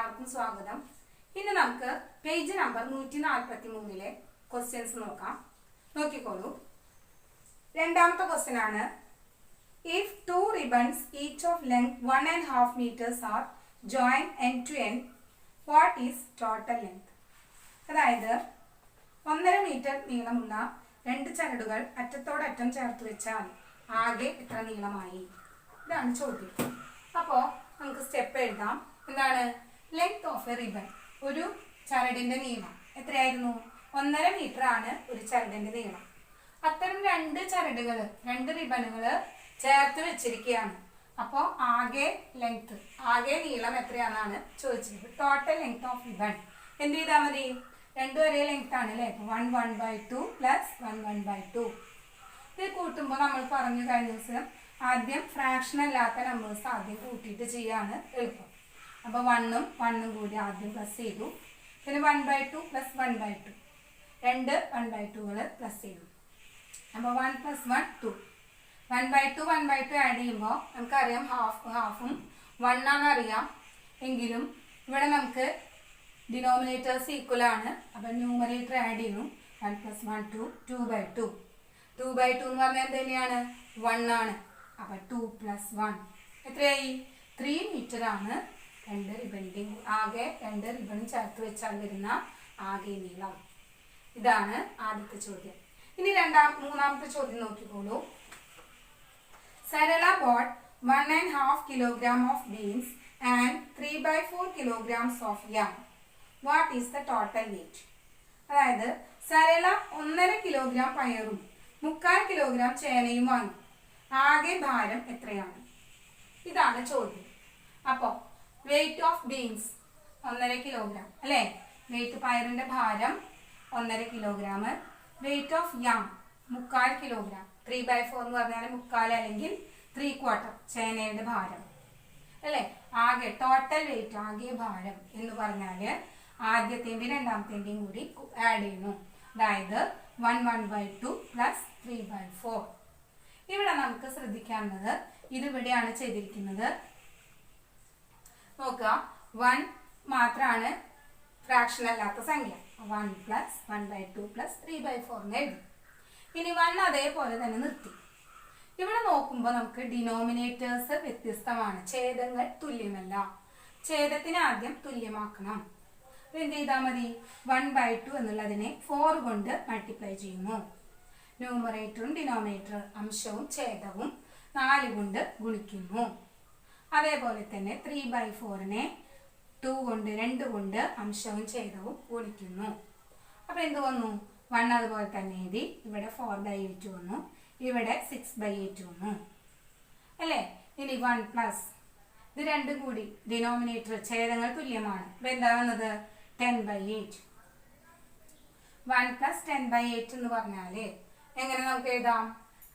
എല്ലാവർക്കും സ്വാഗതം. ഇന്ന് നമുക്ക് പേജ് നമ്പർ 143 ക്വസ്റ്റ്യൻസ് നോക്കാം. നോക്കിക്കോളൂ. രണ്ടാമത്തെ ക്വസ്റ്റ്യൻ ആണ്, if two ribbons each of length 1.5 meters are join end to end, what is total length? അതായത് 1.5 മീറ്റർ നീളമുള്ള രണ്ട് ചരടുകൾ അറ്റത്തോടറ്റം ചേർത്ത് വെച്ചാൽ ആകെ എത്ര നീളമായി? ഇതാണ് ചോദ്യം. അപ്പോൾ നമുക്ക് സ്റ്റെപ്പ് എഴുതാം. എന്താണ്? ലെങ്ത് ഓഫ് എ റിബൺ, ഒരു ചരടിന്റെ നീളം എത്രയായിരുന്നു? 1.5 മീറ്റർ ആണ് ഒരു ചരടിന്റെ നീളം. അത്തരം രണ്ട് റിബണുകൾ ചേർത്ത് വെച്ചിരിക്കുകയാണ്. അപ്പോൾ ആകെ നീളം എത്രയാണെന്നാണ് ചോദിച്ചത്. ടോട്ടൽ ലെങ്ത് ഓഫ് റിബൺ എന്ത് ചെയ്താൽ മതി? രണ്ടും ഒരേ ലെങ്ത് ആണ് അല്ലേ? 1/2 പ്ലസ് 1/2. ഇത് കൂട്ടുമ്പോൾ നമ്മൾ പറഞ്ഞു കഴിഞ്ഞ ദിവസം ആദ്യം ഫ്രാക്ഷൻ അല്ലാത്ത നമ്പേഴ്സ് ആദ്യം കൂട്ടിയിട്ട് ചെയ്യാണ് എളുപ്പം. അപ്പോൾ 1 കൂടി ആദ്യം പ്ലസ് ചെയ്തു. പിന്നെ 1/2 പ്ലസ് 1/2, രണ്ട് 1/2കൾ പ്ലസ് ചെയ്തു. അപ്പോൾ 1 + 1 2. 1/2 ആഡ് ചെയ്യുമ്പോൾ നമുക്കറിയാം ഹാഫും 1 ആണെന്നറിയാം. എങ്കിലും ഇവിടെ നമുക്ക് ഡിനോമിനേറ്റേഴ്സ് ഈക്വൽ ആണ്. അപ്പം ന്യൂമറേറ്റർ ആഡ് ചെയ്യുന്നു. 1 + 1 2, 2/2. 2/2 എന്ന് പറഞ്ഞാൽ എന്ത് തന്നെയാണ്? 1 ആണ്. അപ്പം 2 + 1 എത്രയായി? 3 മീറ്റർ ആണ് രണ്ട് റിബണും ചേർത്ത് വെച്ചാൽ വരുന്ന ആകെ നീളം. ഇതാണ് ആദ്യത്തെ ചോദ്യം. ഇനി മൂന്നാമത്തെ ചോദ്യം നോക്കിക്കോളൂ. Sarala boat 1.5 kilogram of beans and 3/4 kilograms of yam. What is the total weight? അതായത് സരള 1.5 കിലോഗ്രാം പയറും 3/4 കിലോഗ്രാം ചേനയും വാങ്ങി. ആകെ ഭാരം എത്രയാണ്? ഇതാണ് ചോദ്യം. അപ്പോൾ വെയിറ്റ് ഓഫ് ബീൻസ് 1.5 കിലോഗ്രാം അല്ലേ? വെയിറ്റ് പയറിന്റെ ഭാരം 1.5 kilogram. Weight of yam 3/4 kilogram. 3/4 എന്ന് പറഞ്ഞാൽ 3/4 അല്ലെങ്കിൽ 3/4 ചേനയുടെ ഭാരം അല്ലേ? ആകെ ടോട്ടൽ വെയിറ്റ്, ആകെ ഭാരം എന്ന് പറഞ്ഞാൽ ആദ്യത്തേന്റെയും രണ്ടാമത്തേന്റെയും കൂടി ആഡ് ചെയ്യുന്നു. അതായത് 1/2 പ്ലസ് 3/4. ഇവിടെ നമുക്ക് ശ്രദ്ധിക്കാവുന്നത് ഇതിവിടെയാണ് ചെയ്തിരിക്കുന്നത്. നോക്കുക, 1 മാത്രമാണ് ഫ്രാക്ഷൻ അല്ലാത്ത സംഖ്യ. 1 + 1/2 പ്ലസ് 3/4 എന്ന് എഴുതി. ഇനി 1 അതേപോലെ തന്നെ നിർത്തി. ഇവിടെ നോക്കുമ്പോൾ നമുക്ക് ഡിനോമിനേറ്റേഴ്സ് വ്യത്യസ്തമാണ്, ഛേദങ്ങൾ തുല്യമല്ല. ഛേദത്തിന് ആദ്യം തുല്യമാക്കണം. എന്ത് ചെയ്താൽ മതി? 1/2 എന്നുള്ളതിനെ 4 കൊണ്ട് മൾട്ടിപ്ലൈ ചെയ്യുന്നു. ന്യൂമറേറ്ററും ഡിനോമിനേറ്റർ അംശവും ഛേദവും 4 കൊണ്ട് ഗുണിക്കുന്നു. അതേപോലെ തന്നെ 3/4നെ 2 കൊണ്ട് അംശവും ഛേദവും ഗുണിക്കുന്നു. അപ്പൊ എന്ത് വന്നു? 1 അതുപോലെ തന്നെ എഴുതി. ഇവിടെ 4/8 വന്നു, ഇവിടെ 6/8 വന്നു അല്ലേ? ഇനി 1 പ്ലസ് ഇത് രണ്ടും കൂടി ഡിനോമിനേറ്റർ ഛേദങ്ങൾ തുല്യമാണ്. അപ്പൊ എന്താ വന്നത്? 10/8. 1 + 10/8 എന്ന് പറഞ്ഞാല് എങ്ങനെ നമുക്ക് എഴുതാം?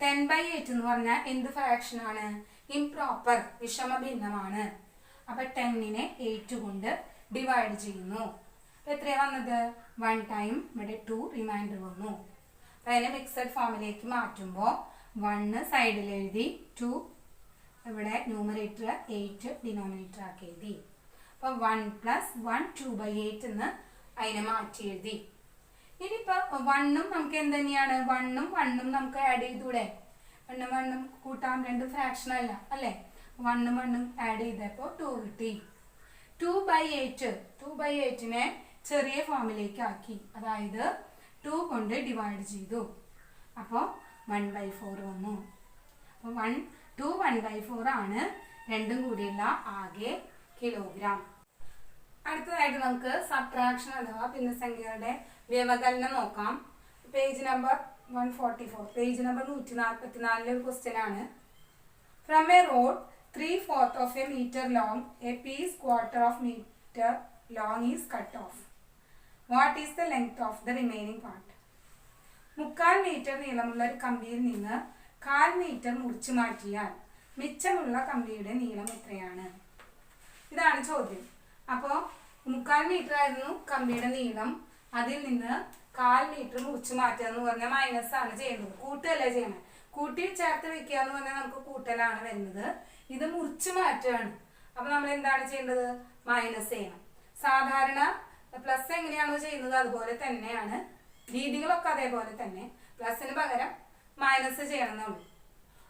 10/8 എന്ന് പറഞ്ഞാൽ എന്ത് ഫ്രാക്ഷൻ ആണ്? ഇംപ്രോപ്പർ, വിഷമഭിന്നമാണ്. അപ്പൊ 10നെ 8 കൊണ്ട് ഡിവൈഡ് ചെയ്യുന്നു. എത്രയാ വന്നത്? 1 ടൈം ഇവിടെ 2 റിമൈൻഡർ വന്നു. അതിനെ മിക്സഡ് ഫോമിലേക്ക് മാറ്റുമ്പോൾ 1 സൈഡിൽ എഴുതി, 2 ഇവിടെ ന്യൂമറേറ്റർ 8 ഡിനോമിനേറ്റർ ആക്കി എഴുതി. അപ്പൊ 1 + 1 2/8 എന്ന് അതിനെ മാറ്റി എഴുതി. ഇനിയിപ്പോ 1ഉം നമുക്ക് എന്ത് തന്നെയാണ്? 1ഉം 1ഉം നമുക്ക് ആഡ് ചെയ്തൂടെ? 1ഉം 1ഉം കൂട്ടാം, രണ്ടും ഫ്രാക്ഷൻ അല്ല അല്ലേ? 1ഉം 1ഉം ആഡ് ചെയ്തപ്പോൾ 2 കിട്ടി. 2/8നെ ചെറിയ ഫോമിലേക്ക് ആക്കി, അതായത് 2 കൊണ്ട് ഡിവൈഡ് ചെയ്തു. അപ്പോൾ 1/4 വന്നു. അപ്പോൾ 1/4 ആണ് രണ്ടും കൂടിയുള്ള ആകെ കിലോഗ്രാം. അടുത്തതായിട്ട് നമുക്ക് സബ്ട്രാക്ഷൻ അഥവാ ഭിന്നസംഖ്യകളുടെ വ്യവകലനം നോക്കാം. പേജ് നമ്പർ 144, പേജ് നമ്പർ 144 ഒരു ക്വസ്റ്റ്യൻ ആണ്. From A road 3/4 of a meter long, a piece 1/4 of meter long is cut off. What is the length of the remaining part? 3/4 metre നീളമുള്ള ഒരു കമ്പിയിൽ നിന്ന് 1/4 മീറ്റർ മുറിച്ചു മാറ്റിയാൽ മിച്ചമുള്ള കമ്പിയുടെ നീളം എത്രയാണ്? ഇതാണ് ചോദ്യം. അപ്പോൾ 3/4 മീറ്റർ ആയിരുന്നു കമ്പിയുടെ നീളം. അതിൽ നിന്ന് 1/4 മീറ്റർ മുറിച്ചു മാറ്റുക എന്ന് പറഞ്ഞാൽ മൈനസ് ആണ് ചെയ്യുന്നത്, കൂട്ടുകയല്ലേ ചെയ്യണത്. കൂട്ടി ചേർത്ത് വെക്കുക എന്ന് പറഞ്ഞാൽ നമുക്ക് കൂട്ടലാണ് വരുന്നത്. ഇത് മുറിച്ചു മാറ്റുകയാണ്. അപ്പൊ നമ്മൾ എന്താണ് ചെയ്യേണ്ടത്? മൈനസ് ചെയ്യണം. സാധാരണ പ്ലസ് എങ്ങനെയാണോ ചെയ്യുന്നത് അതുപോലെ തന്നെയാണ്, രീതികളൊക്കെ അതേപോലെ തന്നെ. പ്ലസിന് പകരം മൈനസ് ചെയ്യണമെന്നുള്ളൂ.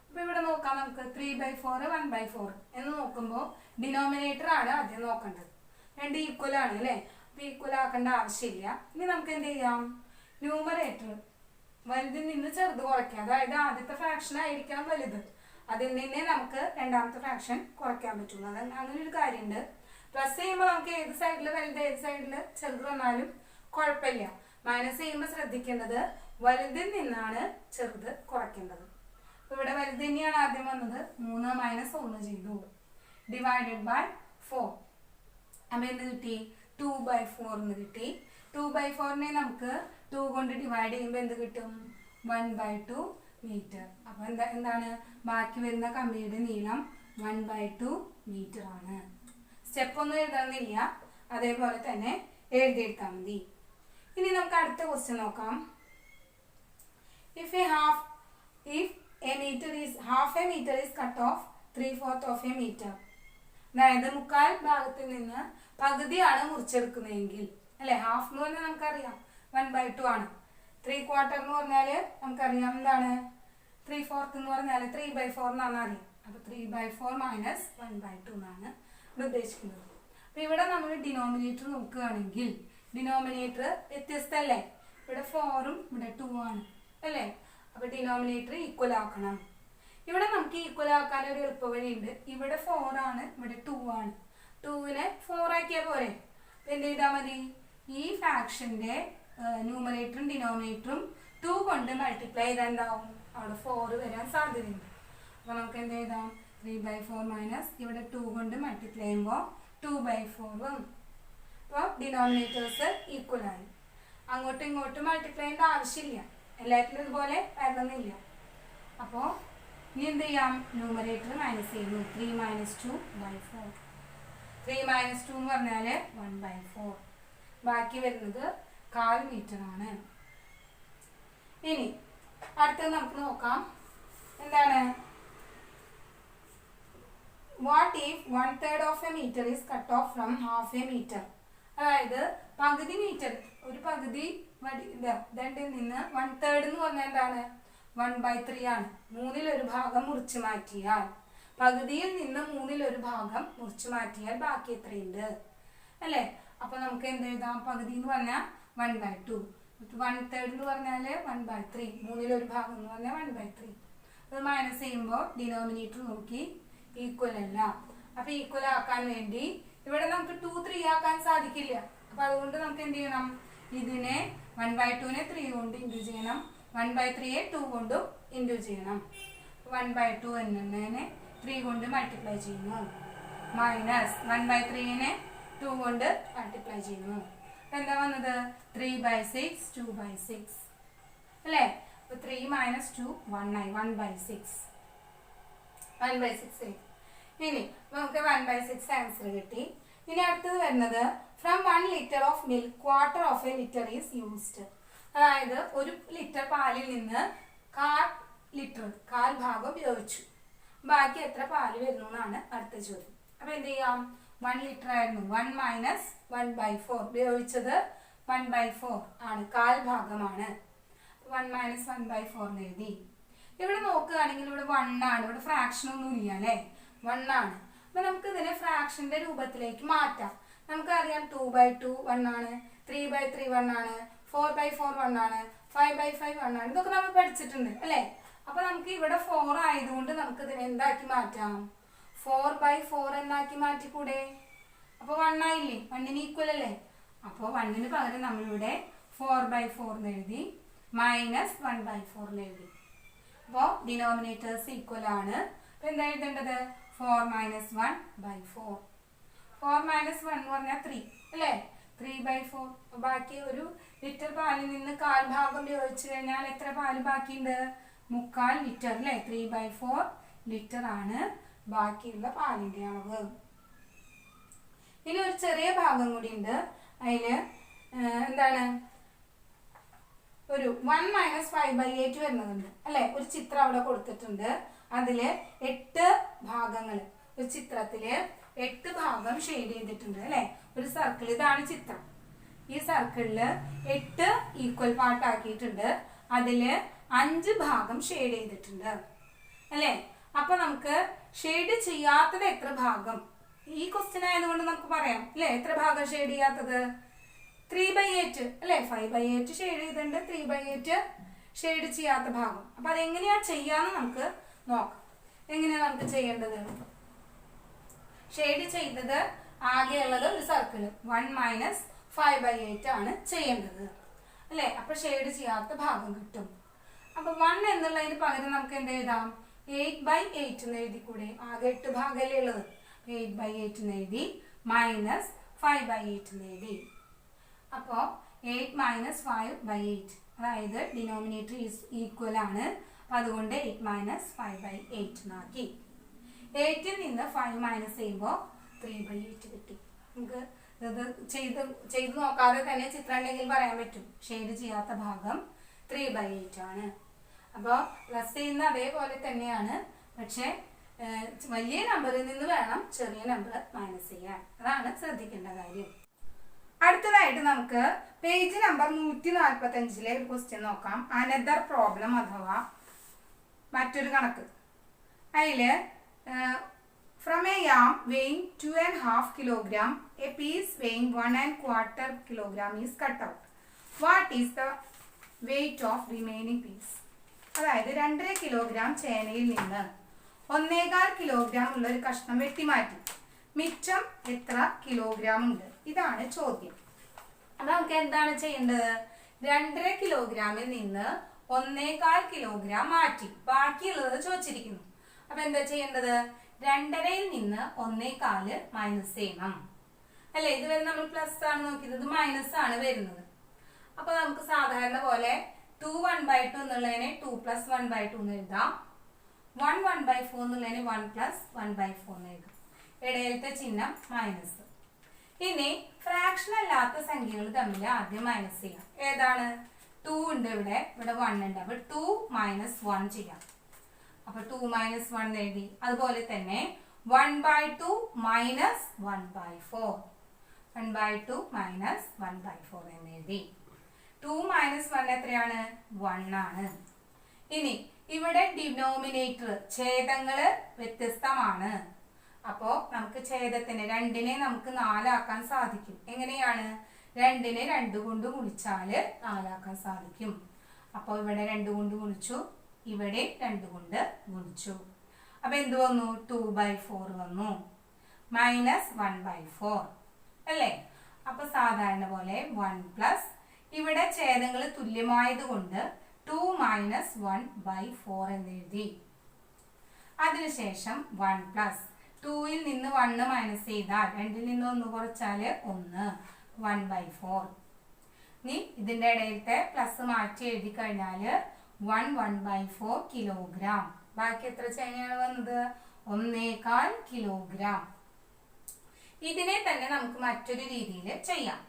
അപ്പൊ ഇവിടെ നോക്കാം നമുക്ക് 3/4 1/4 എന്ന് നോക്കുമ്പോൾ ഡിനോമിനേറ്റർ ആണ് ആദ്യം നോക്കേണ്ടത്. രണ്ട് ഈക്വൽ ആണ് അല്ലേ, അപ്പൊ ഈക്വൽ ആക്കേണ്ട ആവശ്യമില്ല. ഇനി നമുക്ക് എന്ത് ചെയ്യാം, ന്യൂമറേറ്റർ വലുതിൽ നിന്ന് ചെറുത് കുറയ്ക്കാം. അതായത് ആദ്യത്തെ ഫ്രാക്ഷൻ ആയിരിക്കണം വലുത്, അതിൽ നിന്നേ നമുക്ക് രണ്ടാമത്തെ ഫ്രാക്ഷൻ കുറയ്ക്കാൻ പറ്റുള്ളൂ. അങ്ങനെ ഒരു കാര്യമുണ്ട്. പ്ലസ് ചെയ്യുമ്പോൾ നമുക്ക് ഏത് സൈഡിൽ വലുത് ഏത് സൈഡിൽ ചെറുത് വന്നാലും കുഴപ്പമില്ല. മൈനസ് ചെയ്യുമ്പോൾ ശ്രദ്ധിക്കേണ്ടത് വലുതിൽ നിന്നാണ് ചെറുത് കുറയ്ക്കേണ്ടത്. അപ്പൊ ഇവിടെ വലുത് തന്നെയാണ് ആദ്യം വന്നത്. 3 - 1 ചെയ്തു, ഡിവൈഡഡ് ബൈ 4. അപ്പൊ എന്ത് കിട്ടി, 2/4 എന്ന് കിട്ടി. 2/4നെ നമുക്ക് 2 കൊണ്ട് ഡിവൈഡ് ചെയ്യുമ്പോൾ എന്ത് കിട്ടും, 1/2 മീറ്റർ. അപ്പൊ എന്താണ് ബാക്കി വരുന്ന കമ്പിയുടെ നീളം 1/2 മീറ്റർ ആണ്. സ്റ്റെപ്പ് ഒന്നും എഴുതാനില്ല, അതേപോലെ തന്നെ എഴുതിയെടുത്താൽ മതി. ഇനി നമുക്ക് അടുത്ത ക്വസ്റ്റ്യൻ നോക്കാം. If half a meter is cut off 3/4 of a meter. അതായത് മുക്കാൽ ഭാഗത്തിൽ നിന്ന് പകുതിയാണ് മുറിച്ചെടുക്കുന്നതെങ്കിൽ അല്ലെ, ഹാഫ് എന്ന് പറഞ്ഞാൽ നമുക്കറിയാം 1/2 ആണ്. 3/4 എന്ന് പറഞ്ഞാല് നമുക്കറിയാം എന്താണ്, 3/4 എന്ന് പറഞ്ഞാൽ 3/4 എന്നാണ് അറിയാം. അപ്പൊ 3/4 മൈനസ് 1/2 എന്നാണ് ഇവിടെ ഉദ്ദേശിക്കുന്നത്. അപ്പൊ ഇവിടെ നമ്മൾ ഡിനോമിനേറ്റർ നോക്കുകയാണെങ്കിൽ ഡിനോമിനേറ്റർ വ്യത്യസ്തല്ലേ, ഇവിടെ 4ഉം ഇവിടെ 2 ആണ് അല്ലേ. അപ്പൊ ഡിനോമിനേറ്റർ ഈക്വൽ ആക്കണം. ഇവിടെ നമുക്ക് ഈക്വൽ ആക്കാൻ ഒരു എളുപ്പ വഴിയുണ്ട്. ഇവിടെ 4 ആണ്, ഇവിടെ 2 ആണ്. 2നെ 4 ആക്കിയാൽ പോരെ. എന്ത് ചെയ്താൽ മതി, ഈ ഫ്രാക്ഷന്റെ ന്യൂമറേറ്ററും ഡിനോമിനേറ്ററും 2 കൊണ്ട് മൾട്ടിപ്ലൈ ചെയ്താൽ എന്താവും, അവിടെ 4 വരാൻ സാധ്യതയുണ്ട്. അപ്പൊ നമുക്ക് എന്ത് ചെയ്താം, 3/4 മൈനസ് ഇവിടെ 2 കൊണ്ട് മൾട്ടിപ്ലൈ ചെയ്യുമ്പോൾ 2/4 വന്നു. അപ്പോൾ ഡിനോമിനേറ്റേഴ്സ് ഈക്വൽ ആയി. അങ്ങോട്ടും ഇങ്ങോട്ടും മൾട്ടിപ്ലൈ ചെയ്യേണ്ട ആവശ്യമില്ല, എല്ലാത്തിലും ഇതുപോലെ വരണമെന്നില്ല. അപ്പോൾ ഇനി എന്ത് ചെയ്യാം, ന്യൂമറേറ്റർ മൈനസ് ചെയ്യുന്നു. 3 - 2/4. 3 - 2 എന്ന് പറഞ്ഞാൽ 1/4. ബാക്കി വരുന്നത് 1/4 മീറ്റർ ആണ്. ഇനി അടുത്തത് നമുക്ക് നോക്കാം. എന്താണ്, what if 1/3 of a meter is cut off from half a meter. അതായത് പകുതി മീറ്റർ, ഒരു പകുതി രണ്ടിൽ നിന്ന് 1/3 എന്ന് പറഞ്ഞാൽ എന്താണ്, 1/3 ആണ്. 1/3 ഭാഗം മുറിച്ചു മാറ്റിയാൽ, പകുതിയിൽ നിന്ന് 1/3 ഭാഗം മുറിച്ചു മാറ്റിയാൽ ബാക്കി എത്രയുണ്ട് അല്ലേ. അപ്പൊ നമുക്ക് എന്ത് എഴുതാം, പകുതി എന്ന് പറഞ്ഞാൽ 1/2, 1/3 എന്ന് പറഞ്ഞാൽ 1/3, 1/3 ഭാഗം എന്ന് പറഞ്ഞാൽ 1/3. അത് മൈനസ് ചെയ്യുമ്പോൾ ഡിനോമിനേറ്റർ നോക്കി ഈക്വൽ അല്ല. അപ്പൊ ഈക്വൽ ആക്കാൻ വേണ്ടി ഇവിടെ നമുക്ക് 2 3 ആക്കാൻ സാധിക്കില്ല. അപ്പൊ അതുകൊണ്ട് നമുക്ക് എന്ത് ചെയ്യണം, ഇതിനെ 1/2നെ 3 കൊണ്ട് ഇൻറ്റു ചെയ്യണം, 1/3യെ 2 കൊണ്ടും ഇൻറ്റു ചെയ്യണം. 1/2 എന്നതിനെ 3 കൊണ്ട് മൾട്ടിപ്ലൈ ചെയ്യുന്നു, മൈനസ് 1/3നെ 2 കൊണ്ട് മൾട്ടിപ്ലൈ ചെയ്യുന്നു. അപ്പൊ എന്താ വന്നത്, 3/6 2/6 അല്ലേ. അപ്പൊ 3 - 2 1 ആയി, 1/6 1/6. ഇനി നമുക്ക് 1/6 ആൻസർ കിട്ടി. ഇനി അടുത്തത് വരുന്നത് from 1 liter of milk quarter of a liter is used. അതായത് 1 ലിറ്റർ പാലിൽ നിന്ന് 1/4 ലിറ്റർ, 1/4 ഭാഗം ഉപയോഗിച്ചു, ബാക്കി എത്ര പാല് വരുന്നു എന്നാണ് അടുത്ത ചോദ്യം. അപ്പൊ എന്ത് ചെയ്യാം, 1 ലിറ്റർ ആയിരുന്നു, 1 - 1/4 ഉപയോഗിച്ചത് 1/4 ആണ്, 1/4 ഭാഗമാണ്. 1 - 1/4 എഴുതി. ഇവിടെ നോക്കുകയാണെങ്കിൽ ഇവിടെ 1 ആണ്, ഇവിടെ ഫ്രാക്ഷൻ ഒന്നും ഇല്ല അല്ലേ, 1 ആണ്. അപ്പൊ നമുക്ക് ഇതിനെ ഫ്രാക്ഷന്റെ രൂപത്തിലേക്ക് മാറ്റാം. നമുക്കറിയാം 2/2 1 ആണ്, 3/3 1 ആണ്, 4/4 1 ആണ്, 5/5 1 ആണ്. ഇതൊക്കെ നമ്മൾ പഠിച്ചിട്ടുണ്ട് അല്ലേ. അപ്പൊ നമുക്ക് ഇവിടെ 4 ആയതുകൊണ്ട് നമുക്ക് ഇതിനെ എന്താക്കി മാറ്റാം, 4/4 എന്നാക്കി മാറ്റിക്കൂടെ. അപ്പൊ 1 ആയില്ലേ, 1ന് ഈക്വൽ അല്ലേ. അപ്പോൾ 1ന് പകരം നമ്മളിവിടെ 4/4 എഴുതി, മൈനസ് 1/4 എഴുതി. അപ്പോൾ ഡിനോമിനേറ്റേഴ്സ് ഈക്വൽ ആണ്. അപ്പൊ എന്താ എഴുതേണ്ടത്, 4 - 1/4. 4 - 1 എന്ന് പറഞ്ഞാൽ 3 അല്ലേ, 3/4. ബാക്കി 1 ലിറ്റർ പാലിൽ നിന്ന് 1/4 ഭാഗം ഉപയോഗിച്ചു കഴിഞ്ഞാൽ എത്ര പാല് ബാക്കിയുണ്ട്, 3/4 ലിറ്റർ അല്ലേ. 3/4 ലിറ്റർ ആണ് ബാക്കിയുള്ള പാലിന്റെ അളവ്. ഇനി ഒരു ചെറിയ ഭാഗം കൂടി ഉണ്ട്, അതില് എന്താണ്, ഒരു 1 - 5/8 വരുന്നതുണ്ട് അല്ലെ. ഒരു ചിത്രം അവിടെ കൊടുത്തിട്ടുണ്ട്, അതില് 8 ഭാഗങ്ങൾ, ഒരു ചിത്രത്തില് 8 ഭാഗം ഷെയ്ഡ് ചെയ്തിട്ടുണ്ട് അല്ലെ. ഒരു സർക്കിൾ, ഇതാണ് ചിത്രം. ഈ സർക്കിളില് 8 ഈക്വൽ പാർട്ട് ആക്കിയിട്ടുണ്ട്. അതില് 5 ഭാഗം ഷെയ്ഡ് ചെയ്തിട്ടുണ്ട് അല്ലെ. അപ്പൊ നമുക്ക് ഷെയ്ഡ് ചെയ്യാത്തത് എത്ര ഭാഗം? ഈ ക്വസ്റ്റ്യൻ ആയതുകൊണ്ട് നമുക്ക് പറയാം അല്ലെ. എത്ര ഭാഗം ഷെയ്ഡ് ചെയ്യാത്തത്? 3/8 അല്ലെ. 5/8 ഷെയ്ഡ് ചെയ്തിട്ടുണ്ട്, 3/8 ഷെയ്ഡ് ചെയ്യാത്ത ഭാഗം. അപ്പൊ അതെങ്ങനെയാ ചെയ്യാന്ന് നമുക്ക് നോക്കാം. എങ്ങനെയാ നമുക്ക് ചെയ്യേണ്ടത്? ഷെയ്ഡ് ചെയ്തത് ആകെയുള്ളത് ഒരു സർക്കിൾ 1 - 5/8 ആണ് ചെയ്യേണ്ടത് അല്ലെ. അപ്പൊ ഷെയ്ഡ് ചെയ്യാത്ത ഭാഗം കിട്ടും. അപ്പൊ 1 എന്നുള്ളതിന് പകരം നമുക്ക് എന്ത് എഴുതാം? 8/8 എന്ന് എഴുതി കൂടെ? ആകെ 8 ഭാഗമല്ലേ ഉള്ളത്. 8/8 എന്ന് എഴുതി -5/8 എന്ന് എഴുതി. അപ്പോ 8 - 5/8, അതായത് ഡിനോമിനേറ്റർ ഈക്വൽ ആണ്. അപ്പൊ അതുകൊണ്ട് 8 - 5/8 എന്നാക്കി. 8ൽ നിന്ന് 5 മൈനസ് ചെയ്യുമ്പോൾ 3/8 കിട്ടി. നമുക്ക് ഇത് ചെയ്ത് നോക്കാതെ തന്നെ ചിത്രം ഉണ്ടെങ്കിൽ പറയാൻ പറ്റും. ഷെയ്ഡ് ചെയ്യാത്ത ഭാഗം 3/8 ആണ്. അപ്പോൾ പ്ലസ് ചെയ്യുന്ന അതേപോലെ തന്നെയാണ്, പക്ഷെ വലിയ നമ്പറിൽ നിന്ന് വേണം ചെറിയ നമ്പർ മൈനസ് ചെയ്യാൻ. അതാണ് ശ്രദ്ധിക്കേണ്ട കാര്യം. അടുത്തതായിട്ട് നമുക്ക് പേജ് നമ്പർ 145 ഒരു ക്വസ്റ്റ്യൻ നോക്കാം. അനദർ പ്രോബ്ലം അഥവാ മറ്റൊരു കണക്ക്. അതില് from A yam weighing 2.5 kilogram, a piece weighing 1¼ kilogram is cut out. What is the weight of remaining piece? അതായത് 2.5 കിലോഗ്രാം ചേനയിൽ നിന്ന് 1.25 കിലോഗ്രാം ഉള്ള ഒരു കഷ്ണം വെട്ടിമാറ്റി. മിച്ചം എത്ര കിലോഗ്രാം ഉണ്ട്? ഇതാണ് ചോദ്യം. അപ്പൊ നമുക്ക് എന്താണ് ചെയ്യേണ്ടത്? 2.5 കിലോഗ്രാമിൽ നിന്ന് 1.25 കിലോഗ്രാം മാറ്റി ബാക്കിയുള്ളത് ചോദിച്ചിരിക്കുന്നു. അപ്പൊ എന്താ ചെയ്യേണ്ടത്? 2.5ൽ നിന്ന് 1.25 മൈനസ് ചെയ്യണം അല്ലെ. ഇതുവരെ നമ്മൾ പ്ലസ് ആണ് നോക്കിയത്, ഇത് മൈനസ് ആണ് വരുന്നത്. അപ്പൊ നമുക്ക് സാധാരണ പോലെ 2 1/2 എന്നുള്ളതിനെ 2 + 1/2 എന്ന് എഴുതാം. 1 1/4 എന്നുള്ളതിനെ 1 + 1/4 എന്ന് എഴുതാം. ഇടയിലത്തെ ചിഹ്നം മൈനസ്. ഇനി ഫ്രാക്ഷൻ അല്ലാത്ത സംഖ്യകൾ തമ്മിൽ ആദ്യം മൈനസ് ചെയ്യാം. ഏതാണ്? 2 ഉണ്ട്, ഇവിടെ 1 ഉണ്ട്. അപ്പൊ 2 - 1 ചെയ്യാം. അപ്പൊ 2 - 1 എഴുതി. അതുപോലെ തന്നെ 1/2 - 1/4, 1/2 - 1/4 എന്ന് എഴുതി. 2 - 1 എത്രയാണ്? 1 ആണ്. ഇനി ഇവിടെ ഡിനോമിനേറ്റർ ഛേദങ്ങള് വ്യത്യസ്തമാണ്. അപ്പോ നമുക്ക് ഛേദത്തിന് 2നെ നമുക്ക് 4 ആക്കാൻ സാധിക്കും. എങ്ങനെയാണ്? 2നെ 2 കൊണ്ട് ഗുണിച്ചാല് 4 ആക്കാൻ സാധിക്കും. അപ്പൊ ഇവിടെ 2 കൊണ്ട് ഗുണിച്ചു, ഇവിടെ 2 കൊണ്ട് ഗുണിച്ചു. അപ്പൊ എന്ത് വന്നു? 2/4 വന്നു. -1/4 അല്ലേ. അപ്പൊ സാധാരണ പോലെ 1 ഇവിടെ ഛേദങ്ങൾ തുല്യമായത് കൊണ്ട് 2 - 1/4 എന്ന് എഴുതി. അതിനുശേഷം 1 2ൽ നിന്ന് 1 മൈനസ് ചെയ്താൽ 2ൽ നിന്ന് 1 കുറച്ചാല് 1, 1/4. ഇനി ഇതിന്റെ ഇടയിലത്തെ പ്ലസ് മാറ്റി എഴുതി കഴിഞ്ഞാല് 1/4 കിലോഗ്രാം. ബാക്കി എത്ര ചേനയാണ് വന്നത്? 1.25 കിലോഗ്രാം. ഇതിനെ തന്നെ നമുക്ക് മറ്റൊരു രീതിയിൽ ചെയ്യാം.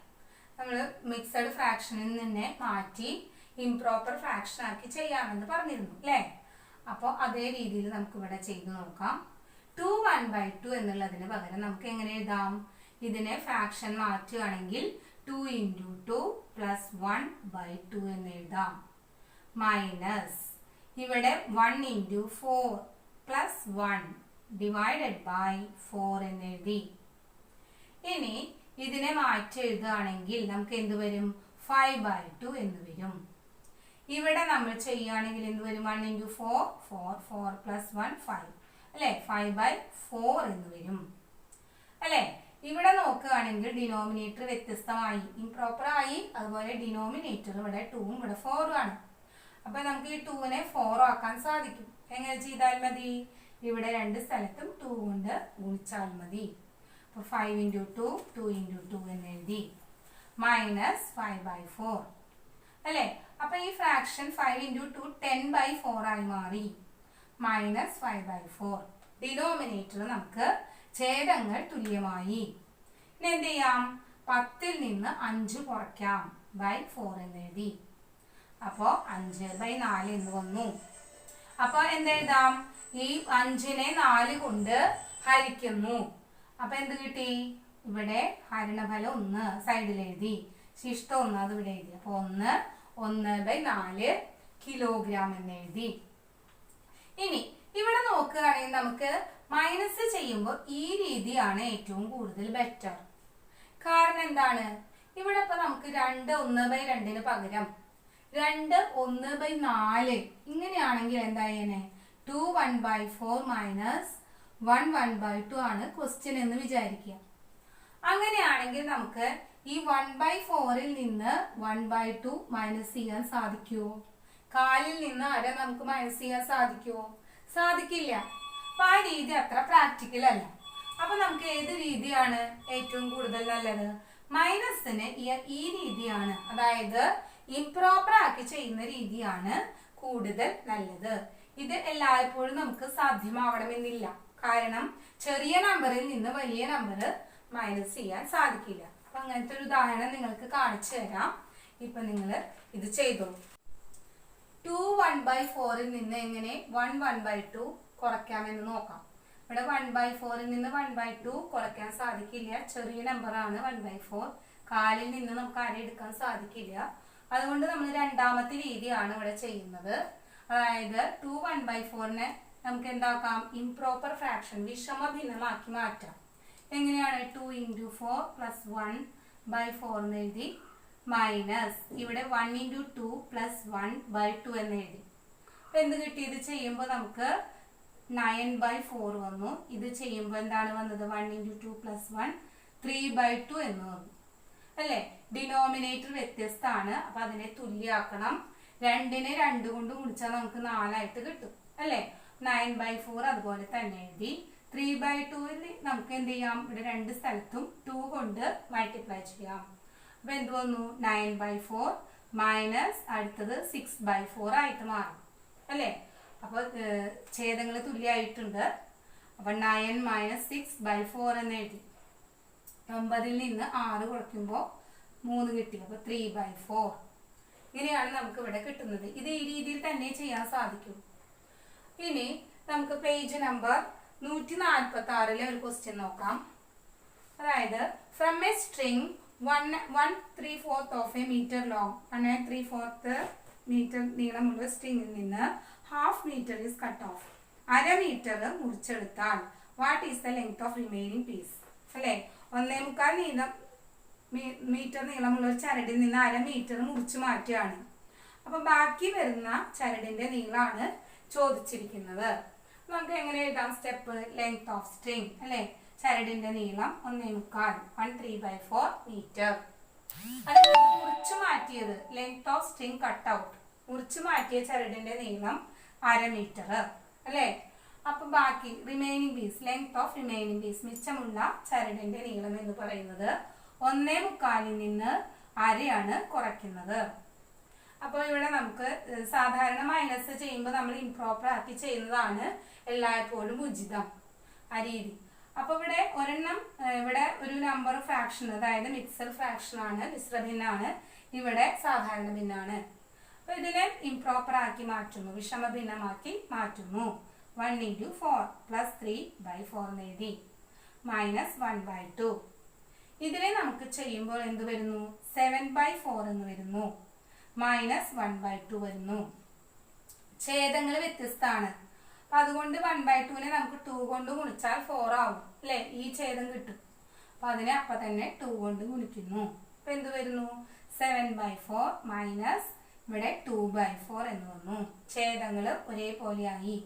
നമ്മൾ മിക്സഡ് ഫ്രാക്ഷനിൽ നിന്ന് മാറ്റി ഇംപ്രോപ്പർ ഫ്രാക്ഷൻ ആക്കി ചെയ്യാമെന്ന് പറഞ്ഞിരുന്നു അല്ലേ. അപ്പോൾ അതേ രീതിയിൽ നമുക്ക് ഇവിടെ ചെയ്തു നോക്കാം. 2 1/2 എന്നുള്ളതിന് പകരം നമുക്ക് എങ്ങനെ എഴുതാം? ഇതിനെ ഫ്രാക്ഷൻ മാറ്റുകയാണെങ്കിൽ 2 × 2 + 1/2 എന്ന് എഴുതാം. മൈനസ് ഇവിടെ 1 × 4 + 1 / 4 എന്ന് എഴുതി. ഇനി ഇതിനെ മാറ്റി എഴുതുകയാണെങ്കിൽ നമുക്ക് എന്ത് വരും? 5/2 എന്ന് വരും. ഇവിടെ നമ്മൾ ചെയ്യുകയാണെങ്കിൽ എന്ത് വരും? 1 × 4 4 4 + 1 5 അല്ലെ. 5/4 എന്ന് വരും അല്ലെ. ഇവിടെ നോക്കുകയാണെങ്കിൽ ഡിനോമിനേറ്റർ വ്യത്യസ്തമായി, ഇംപ്രോപ്പർ ആയി. അതുപോലെ ഡിനോമിനേറ്റർ ഇവിടെ 2ഉം ഇവിടെ 4ഉം ആണ്. അപ്പൊ നമുക്ക് ഈ 2നെ 4 ആക്കാൻ സാധിക്കും. എങ്ങനെ ചെയ്താൽ മതി? ഇവിടെ 2 സ്ഥലത്തും 2 കൊണ്ട് ഗുണിച്ചാൽ മതി. അപ്പൊ 5 × 2 2 × 2 എന്ന് എഴുതി. -5/4 അല്ലെ. അപ്പൊ ഈ ഫ്രാക്ഷൻ 5 × 2 10/4 ആയി മാറി. -5/4. ഡിനോമിനേറ്റർ നമുക്ക് ഛേദങ്ങൾ തുല്യമായി. ഇനി എന്ത് ചെയ്യാം? 10ൽ നിന്ന് 5 കുറയ്ക്കാം. /4 എന്ന് എഴുതി. അപ്പോ 5/4 എന്ന് വന്നു. അപ്പൊ എന്തെഴുതാം? ഈ 5നെ 4 കൊണ്ട് ഹരിക്കുന്നു. അപ്പൊ എന്ത് കിട്ടി? ഇവിടെ ഹരണഫലം 1 സൈഡിൽ എഴുതി, ശിഷ്ടം 1 അത് ഇവിടെ എഴുതി. അപ്പൊ 1/4 കിലോഗ്രാം എന്ന് എഴുതി. ഇനി ഇവിടെ നോക്കുകയാണെങ്കിൽ നമുക്ക് മൈനസ് ചെയ്യുമ്പോൾ ഈ രീതിയാണ് ഏറ്റവും കൂടുതൽ ബെറ്റർ. കാരണം എന്താണ്? ഇവിടെ ഇപ്പൊ നമുക്ക് 2 1/2 പകരം 2 1/4 ഇങ്ങനെയാണെങ്കിൽ എന്തായേനെ? 2 1/4 മൈനസ് 1 1/2 ആണ് ക്വസ്റ്റ്യൻ എന്ന് വിചാരിക്കുക. അങ്ങനെയാണെങ്കിൽ നമുക്ക് ഈ 1/4ൽ നിന്ന് 1/2 മൈനസ് ചെയ്യാൻ സാധിക്കുമോ? കാലിൽ നിന്ന് അര നമുക്ക് മൈനസ് ചെയ്യാൻ സാധിക്കുമോ? സാധിക്കില്ല. അപ്പൊ ആ രീതി അത്ര പ്രാക്ടിക്കൽ അല്ല. അപ്പൊ നമുക്ക് ഏത് രീതിയാണ് ഏറ്റവും കൂടുതൽ നല്ലത്? മൈനസിന് ഈ രീതിയാണ്, അതായത് ഇംപ്രോപ്പർ ആക്കി ചെയ്യുന്ന രീതിയാണ് കൂടുതൽ നല്ലത്. ഇത് എല്ലായ്പ്പോഴും നമുക്ക് സാധ്യമാവണമെന്നില്ല. കാരണം ചെറിയ നമ്പറിൽ നിന്ന് വലിയ നമ്പർ മൈനസ് ചെയ്യാൻ സാധിക്കില്ല. അപ്പൊ അങ്ങനത്തെ ഒരു ഉദാഹരണം നിങ്ങൾക്ക് കാണിച്ചു തരാം. ഇപ്പൊ നിങ്ങൾ ഇത് ചെയ്തോ. 2 1/4ൽ നിന്ന് എങ്ങനെ 1 1/2 കുറയ്ക്കാമെന്ന് നോക്കാം. ഇവിടെ 1/4ൽ നിന്ന് 1/2 കുറയ്ക്കാൻ സാധിക്കില്ല. ചെറിയ നമ്പറാണ് 1/4. കാലിൽ നിന്ന് നമുക്ക് അര എടുക്കാൻ സാധിക്കില്ല. അതുകൊണ്ട് നമ്മൾ രണ്ടാമത്തെ രീതിയാണ് ഇവിടെ ചെയ്യുന്നത്. അതായത് 2 1/4നെ നമുക്ക് എന്താക്കാം? ഇംപ്രോപ്പർ ഫ്രാക്ഷൻ വിഷമ ഭിന്നമാക്കി മാറ്റാം. എങ്ങനെയാണ്? 2 × 4 + 1/4 എന്ന് എഴുതി, മൈനസ് ഇവിടെ 1 × 2 + 1/2 എന്ന് എഴുതി. അപ്പൊ എന്ത് കിട്ടി? ഇത് ചെയ്യുമ്പോൾ നമുക്ക് 9/4 വന്നു. ഇത് ചെയ്യുമ്പോൾ എന്താണ് വന്നത്? 1 × 2 + 1 3/2 എന്ന് വന്നു അല്ലേ? ഡിനോമിനേറ്റർ വ്യത്യസ്തമാണ്. അപ്പൊ അതിനെ തുല്യാക്കണം. 2നെ 2 കൊണ്ട് മുടിച്ചാൽ നമുക്ക് 4 ആയിട്ട് കിട്ടും അല്ലേ? 9/4 അതുപോലെ തന്നെ എഴുതി. 3/2ൽ നമുക്ക് എന്ത് ചെയ്യാം? ഇവിടെ 2 സ്ഥലത്തും 2 കൊണ്ട് മൾട്ടിപ്ലൈ ചെയ്യാം. അപ്പൊ എന്ത് വന്നു? 9/4 മൈനസ് അടുത്തത് 6/4 ആയിട്ട് മാറും അല്ലേ? അപ്പൊ ഛേദങ്ങൾ തുല്യമായിട്ടുണ്ട്. അപ്പൊ 9 - 6/4 എന്ന് എഴുതി. 9ൽ നിന്ന് 6 കുറയ്ക്കുമ്പോൾ 3 കിട്ടി. അപ്പൊ 3/4 ഇങ്ങനെയാണ് നമുക്ക് ഇവിടെ കിട്ടുന്നത്. ഇത് ഈ രീതിയിൽ തന്നെ ചെയ്യാൻ സാധിക്കും. ഇനി നമുക്ക് പേജ് നമ്പർ 146 ഒരു ക്വസ്റ്റ്യൻ നോക്കാം. അതായത് from a string 1/3/4 of a metre long 1/3/4 metre നീളമുള്ള സ്ട്രിങ്ങിൽ നിന്ന് half metre is cut off. അര മീറ്റർ മുറിച്ചെടുത്താൽ what is the length of remaining piece? അല്ലെ? 1.25 മീറ്റർ നീളമുള്ള ഒരു ചരടിൽ നിന്ന് അര മീറ്റർ മുറിച്ചു മാറ്റുകയാണ്. അപ്പൊ ബാക്കി വരുന്ന ചരടിന്റെ നീളമാണ് ചോദിച്ചിരിക്കുന്നത്. നമുക്ക് എങ്ങനെ എഴുതാം? സ്റ്റെപ്പ് ലെങ്ത് ഓഫ് സ്ട്രിങ് അല്ലെ? ചരടിന്റെ നീളം 1.25 1/3/4 മീറ്റർ. അതുപോലെ മുറിച്ചു മാറ്റിയത് length of string cut out. മുറിച്ചു മാറ്റിയ ചരടിന്റെ നീളം അര മീറ്റർ അല്ലെ? അപ്പൊ ബാക്കി remaining piece length of remaining piece മിച്ചമുള്ള ചരടിന്റെ നീളം എന്ന് പറയുന്നത് 1.25ൽ നിന്ന് അരയാണ് കുറയ്ക്കുന്നത്. അപ്പോൾ ഇവിടെ നമുക്ക് സാധാരണ മൈനസ് ചെയ്യുമ്പോൾ നമ്മൾ ഇംപ്രോപ്പർ ആക്കി ചെയ്യുന്നതാണ് എല്ലായ്പ്പോഴും ഉചിതം ആ രീതി. അപ്പൊ ഇവിടെ ഒരെണ്ണം ഇവിടെ ഒരു നമ്പർ ഫ്രാക്ഷൻ, അതായത് മിക്സഡ് ഫ്രാക്ഷൻ ആണ്, മിശ്രഭിന്നാണ്. ഇവിടെ സാധാരണ ഭിന്നാണ്. അപ്പൊ ഇതിനെ ഇംപ്രോപ്പർ ആക്കി മാറ്റുന്നു, വിഷമ ഭിന്നമാക്കി മാറ്റുന്നു. 1 × 4 + 3/4 എന്ന് എഴുതി, മൈനസ് 1/2. ഇതിനെ നമുക്ക് ചെയ്യുമ്പോൾ എന്ത് വരുന്നു? 7/4 എന്ന് വരുന്നു, മൈനസ് 1/2 വരുന്നു. ഛേദങ്ങൾ വ്യത്യസ്തമാണ്. അപ്പൊ അതുകൊണ്ട് 1/2നെ നമുക്ക് 2 കൊണ്ട് ഗുണിച്ചാൽ 4 ആവും അല്ലെ? ഈ ഛേദം കിട്ടും. അപ്പൊ അതിനെ അപ്പൊ തന്നെ 2 കൊണ്ട് ഗുണിക്കുന്നു. അപ്പൊ എന്ത് വരുന്നു? 7/4 മൈനസ് ഇവിടെ 2/4 എന്ന് വന്നു. ഛേദങ്ങൾ ഒരേപോലെയായി.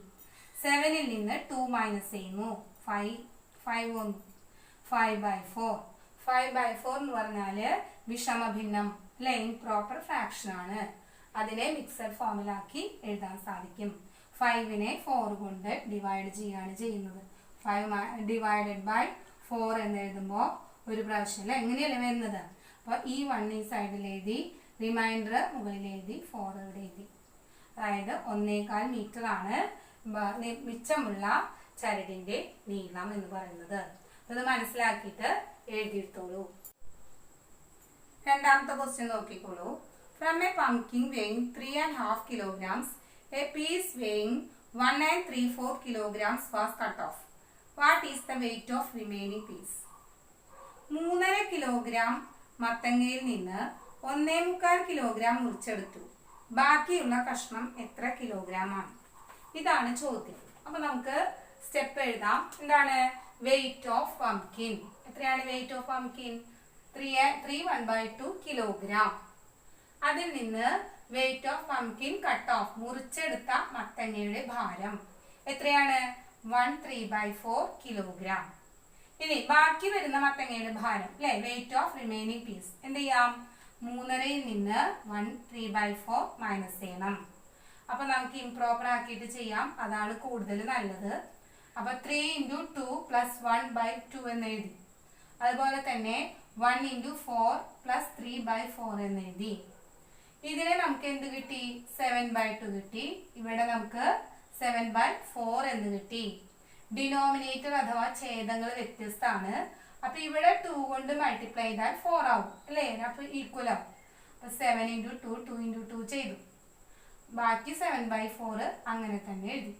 7ൽ നിന്ന് 2 മൈനസ് ചെയ്യുന്നു, 5 വന്നു. 5/4 5/4 എന്ന് പറഞ്ഞാല് വിഷമഭിന്നം അല്ലെ? ഇംപ്രോപ്പർ ഫ്രാക്ഷൻ ആണ്. അതിനെ മിക്സഡ് ഫോമിലാക്കി എഴുതാൻ സാധിക്കും. 5നെ 4 കൊണ്ട് ഡിവൈഡ് ചെയ്യാണ് ചെയ്യുന്നത്. 5 / 4 എന്ന് എഴുതുമ്പോൾ ഒരു പ്രാവശ്യം അല്ലെ? എങ്ങനെയല്ലേ വരുന്നത്? അപ്പൊ ഈ 1 ഈ സൈഡിൽ എഴുതി, റിമൈൻഡർ മുകളിൽ എഴുതി, 4 ഇവിടെ എഴുതി. അതായത് 1.25 മീറ്റർ ആണ് മിച്ചമുള്ള ചരടിന്റെ നീളം എന്ന് പറയുന്നത്. അത് മനസ്സിലാക്കിയിട്ട് എഴുതിയെടുത്തോളൂ. രണ്ടാമത്തെ ക്വസ്റ്റ്യൻ നോക്കിക്കോളൂ. From A pumpkin weighing 3.5 kilograms, a piece weighing 1 3/4 kilograms was cut off. What is the weight of remaining piece? 3.5 kilogram മത്തങ്ങയിൽ നിന്ന് 1.25 കിലോഗ്രാം മുറിച്ചെടുത്തു. ബാക്കിയുള്ള കഷ്ണം എത്ര കിലോഗ്രാം ആണ്? ഇതാണ് ചോദ്യം. അപ്പൊ നമുക്ക് സ്റ്റെപ്പ് എഴുതാം. എന്താണ് വെയിറ്റ് ഓഫ് പംകിൻ? എത്രയാണ് വെയിറ്റ് ഓഫ് പംകിൻ? 3 കിലോഗ്രാം. അതിൽ നിന്ന് weight of pumpkin cut off മുറിച്ചെടുത്ത മത്തങ്ങയുടെ ഭാരം എത്രയാണ്? 1/3/4 കിലോഗ്രാം. ഇനി ബാക്കി വരുന്ന മത്തങ്ങയുടെ ഭാരം അല്ലെ, വെയിറ്റ് ഓഫ് റിമൈനിങ് പീസ് എന്ത് ചെയ്യാം? 3.5-ൽ നിന്ന് 1/3/4 മൈനസ് ചെയ്യണം. അപ്പൊ നമുക്ക് ഇംപ്രോപ്പർ ആക്കിയിട്ട് ചെയ്യാം, അതാണ് കൂടുതൽ നല്ലത്. അപ്പൊ 3 × 2 + 1/2 എന്ന് എഴുതി. അതുപോലെ തന്നെ 1 × 4 + 3/4 എന്ന് എഴുതി. ഇതിനെ നമുക്ക് എന്ത് കിട്ടി? 7/2 കിട്ടി. ഇവിടെ നമുക്ക് 7/4 എന്ന് കിട്ടി. ഡിനോമിനേറ്റർ അഥവാ ഛേദങ്ങൾ വ്യത്യസ്തമാണ്. അപ്പൊ ഇവിടെ 2 കൊണ്ട് മൾട്ടിപ്ലൈ ചെയ്താൽ 4 ആവും അല്ലേ? അപ്പൊ ഈക്വൽ ആവും. അപ്പൊ 7 × 2 2 × 2 ചെയ്തു. ബാക്കി 7/4 അങ്ങനെ തന്നെ എഴുതി.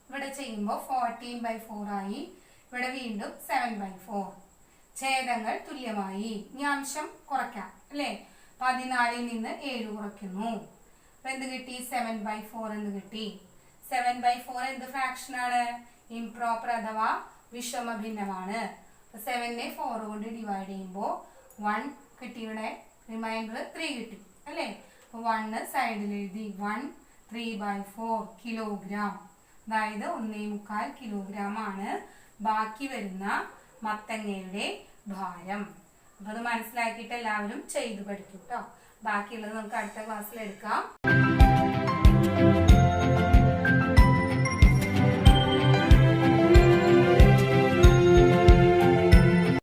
ഇവിടെ ചെയ്യുമ്പോൾ 14/4 ആയി. ഇവിടെ വീണ്ടും 7/4. ഛേദങ്ങൾ തുല്യമായി. ഇനി അംശം കുറയ്ക്കാം അല്ലേ? 14-ൽ നിന്ന് 7 കുറയ്ക്കുന്നു. അപ്പൊ എന്ത് കിട്ടി? 7/4 എന്ന് കിട്ടി. 7/4 എന്ത് ഫ്രാക്ഷൻ ആണ്? ഇംപ്രോപ്പർ അഥവാ വിഷമ ഭിന്നമാണ്. 7-നെ 4 കൊണ്ട് ഡിവൈഡ് ചെയ്യുമ്പോൾ 1 കിട്ടി. ഇവിടെ റിമൈൻഡർ 3 കിട്ടി അല്ലേ? 1 സൈഡിൽ എഴുതി. 1/3/4 കിലോഗ്രാം. അതായത് 1.25 കിലോഗ്രാം ആണ് ബാക്കി വരുന്ന മത്തങ്ങയുടെ ഭാരം. അപ്പൊ അത് മനസ്സിലാക്കിയിട്ട് എല്ലാവരും ചെയ്തു പഠിക്കും കേട്ടോ. ബാക്കിയുള്ളത് നമുക്ക് അടുത്ത ക്ലാസ്സിൽ എടുക്കാം.